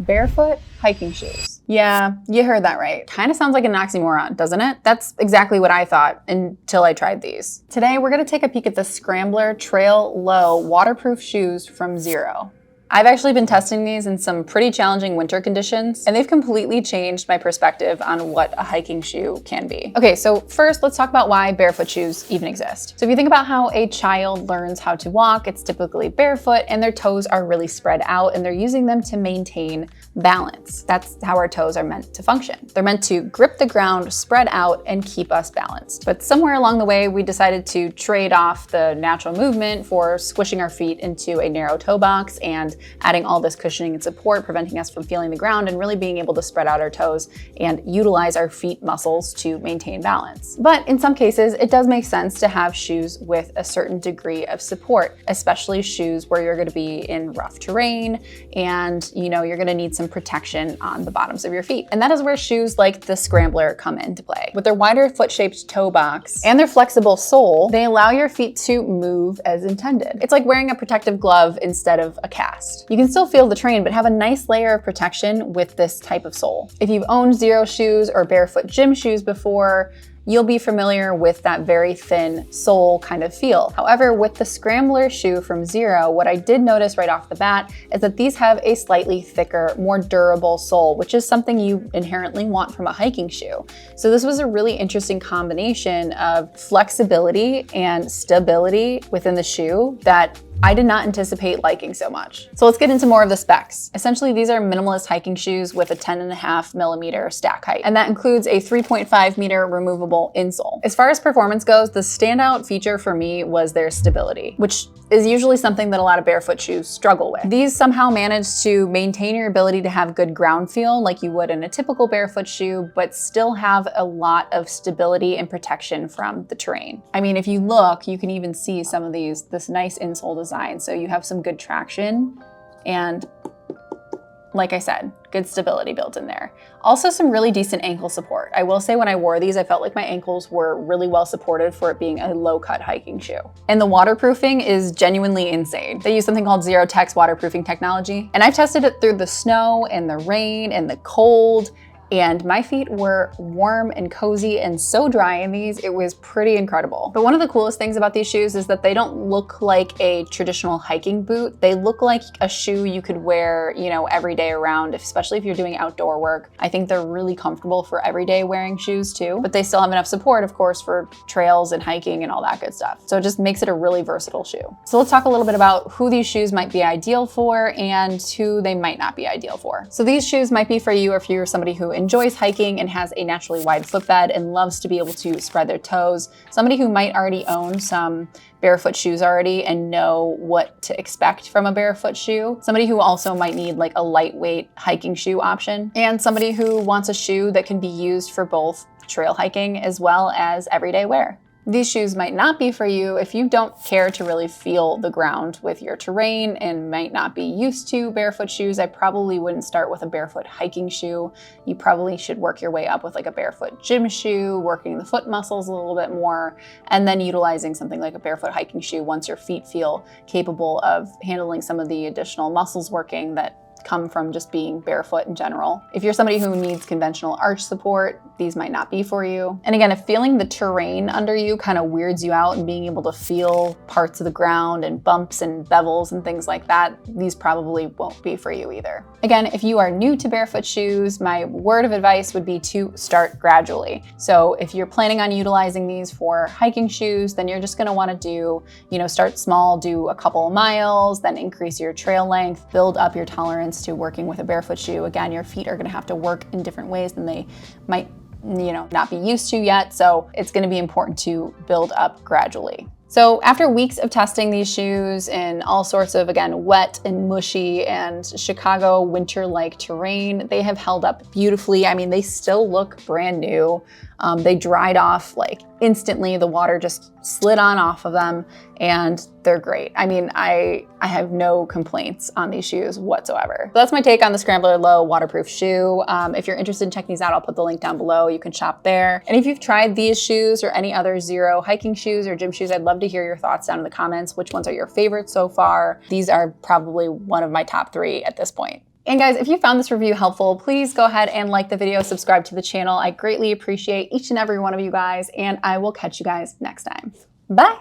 Barefoot hiking shoes. Yeah, you heard that right. Kind of sounds like an oxymoron, doesn't it? That's exactly what I thought until I tried these. Today, we're gonna take a peek at the Scrambler Trail Low waterproof shoes from Xero. I've actually been testing these in some pretty challenging winter conditions, and they've completely changed my perspective on what a hiking shoe can be. Okay, so first let's talk about why barefoot shoes even exist. So if you think about how a child learns how to walk, it's typically barefoot and their toes are really spread out and they're using them to maintain balance. That's how our toes are meant to function. They're meant to grip the ground, spread out, and keep us balanced. But somewhere along the way, we decided to trade off the natural movement for squishing our feet into a narrow toe box and adding all this cushioning and support, preventing us from feeling the ground and really being able to spread out our toes and utilize our feet muscles to maintain balance. But in some cases, it does make sense to have shoes with a certain degree of support, especially shoes where you're going to be in rough terrain and you're going to need some protection on the bottoms of your feet. And that is where shoes like the Scrambler come into play. With their wider foot-shaped toe box and their flexible sole, they allow your feet to move as intended. It's like wearing a protective glove instead of a cast. You can still feel the terrain, but have a nice layer of protection with this type of sole. If you've owned Xero shoes or barefoot gym shoes before, you'll be familiar with that very thin sole kind of feel. However, with the Scrambler shoe from Xero, what I did notice right off the bat is that these have a slightly thicker, more durable sole, which is something you inherently want from a hiking shoe. So this was a really interesting combination of flexibility and stability within the shoe that I did not anticipate liking so much. So let's get into more of the specs. Essentially, these are minimalist hiking shoes with a 10.5mm stack height, and that includes a 3.5-meter removable insole. As far as performance goes, the standout feature for me was their stability, which is usually something that a lot of barefoot shoes struggle with. These somehow manage to maintain your ability to have good ground feel like you would in a typical barefoot shoe, but still have a lot of stability and protection from the terrain. I mean, if you look, you can even see some of this nice insole design. So you have some good traction and, like I said, good stability built in there. Also some really decent ankle support. I will say when I wore these, I felt like my ankles were really well supported for it being a low-cut hiking shoe. And the waterproofing is genuinely insane. They use something called Xero Tech's waterproofing technology, and I've tested it through the snow and the rain and the cold, and my feet were warm and cozy and so dry in these, it was pretty incredible. But one of the coolest things about these shoes is that they don't look like a traditional hiking boot. They look like a shoe you could wear, every day around, especially if you're doing outdoor work. I think they're really comfortable for everyday wearing shoes too, but they still have enough support, of course, for trails and hiking and all that good stuff. So it just makes it a really versatile shoe. So let's talk a little bit about who these shoes might be ideal for and who they might not be ideal for. So these shoes might be for you if you're somebody who enjoys hiking and has a naturally wide footbed and loves to be able to spread their toes. Somebody who might already own some barefoot shoes already and know what to expect from a barefoot shoe. Somebody who also might need like a lightweight hiking shoe option. And somebody who wants a shoe that can be used for both trail hiking as well as everyday wear. These shoes might not be for you if you don't care to really feel the ground with your terrain and might not be used to barefoot shoes. I probably wouldn't start with a barefoot hiking shoe. You probably should work your way up with like a barefoot gym shoe, working the foot muscles a little bit more, and then utilizing something like a barefoot hiking shoe once your feet feel capable of handling some of the additional muscles working that come from just being barefoot in general. If you're somebody who needs conventional arch support, these might not be for you. And again, if feeling the terrain under you kind of weirds you out and being able to feel parts of the ground and bumps and bevels and things like that, these probably won't be for you either. Again, if you are new to barefoot shoes, my word of advice would be to start gradually. So if you're planning on utilizing these for hiking shoes, then you're just gonna wanna do, start small, do a couple of miles, then increase your trail length, build up your tolerance to working with a barefoot shoe. Again, your feet are gonna have to work in different ways than they might, not be used to yet. So it's gonna be important to build up gradually. So after weeks of testing these shoes in all sorts of, again, wet and mushy and Chicago winter-like terrain, they have held up beautifully. I mean, they still look brand new. They dried off like instantly. The water just slid on off of them and they're great. I mean, I have no complaints on these shoes whatsoever. So that's my take on the Scrambler Low waterproof shoe. If you're interested in checking these out, I'll put the link down below. You can shop there. And if you've tried these shoes or any other Xero hiking shoes or gym shoes, I'd love to hear your thoughts down in the comments. Which ones are your favorites so far? These are probably one of my top 3 at this point. And guys, if you found this review helpful, please go ahead and like the video, subscribe to the channel. I greatly appreciate each and every one of you guys, and I will catch you guys next time. Bye.